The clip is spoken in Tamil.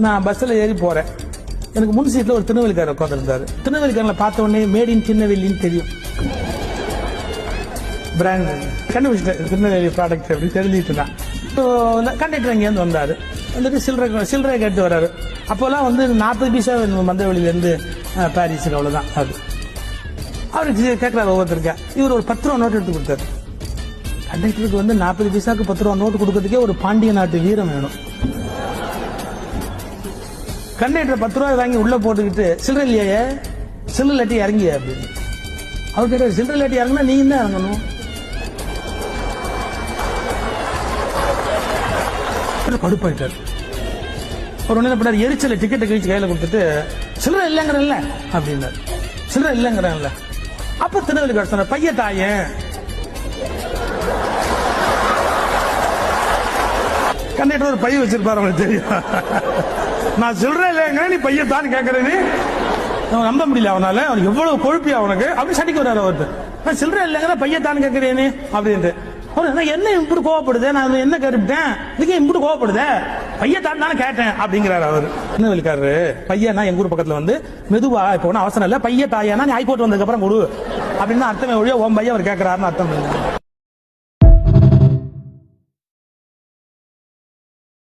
நான் பஸ்ல ஏறி போறேன். எனக்கு முன் சீட்ல ஒரு திருநெல்வேலிக்காரர் உட்காந்துருந்தாரு. திருநெல்வேலிக்காரன் பார்த்த உடனே மேட் இன் திருநெல்வேலின்னு தெரியும். பிராண்ட் கண்டுபிடிச்சிட்டேன், திருநெல்வேலி ப்ராடக்ட் அப்படின்னு தெரிஞ்சுட்டு இருந்தான். இப்போ கண்டக்டர் இங்கேருந்து வந்தாரு. வந்துட்டு சில்லறை கேட்டு வர்றாரு. அப்போல்லாம் 40 பைசா மந்தவெளியிலேருந்து பாரிஸுக்கு, அவ்வளோதான் அது. அவருக்கு கேட்குறாரு ஒவ்வொருத்தருக்கா. இவர் ஒரு 10 ரூபா நோட்டு எடுத்து கொடுத்தாரு. கண்டக்டருக்கு 40 பைசாவுக்கு 10 ரூபா நோட்டு கொடுக்கறதுக்கே ஒரு பாண்டிய நாட்டு வீரம் வேணும். கண்டக்டர் 10 ரூபாய் வாங்கி உள்ள போட்டுக்கிட்டு சில்லறை இல்லையே, சில்லறை இல்லாட்டி இறங்கிய அப்படின்னு. அவர் கேட்டார், சில்லறை இல்லாட்டி இறங்கினா நீங்க தான் இறங்கணும். கடுப்பாயிட்டார். ஒரு என்ன பண்ணார், எரிச்சல டிக்கெட்டை கழிச்சு கையில கொடுத்துட்டு சில்லறை இல்லைங்கிறல்ல அப்படின்னாரு. சில்லறை இல்லைங்கிறல்ல. அப்ப திருநெல்வேலி சொன்னார், பைய தாயன். கண்டக்டர் ஒரு பைய வச்சிருப்பாரு, அவங்களுக்கு தெரியும். நான் சில்லறை இல்லைங்க, நீ பையத்தான் கேட்கறேன்னு நம்ப முடியல அவனால. அவனுக்கு எவ்வளவு கொழுப்பியா அவனுக்கு அப்படி சடிக்க வர்றாரு ஒருத்தர். நான் சில்லறை இல்லைங்க, பையத்தான் கேட்கறேன்னு அப்படின்ட்டு. என்ன இப்படி கோவப்படுது, நான் என்ன கேட்டுட்டேன், இதுக்கே இப்படி கோவப்படுது, பையத்தான் தானே கேட்டேன் அப்படிங்கிறாரு அவர். என்ன வெளிக்காரு, பையனா எங்க ஊர் பக்கத்துல மெதுவா, இப்ப ஒன்னும் அவசரம் இல்ல, பைய தாயானா நீ ஹைகோர்ட் வந்ததுக்கு அப்புறம் கொடு அப்படின்னு அர்த்தமே ஒழிய உன் பையன் அவர் கேட்கிறாருன்னு அர்த்தம்.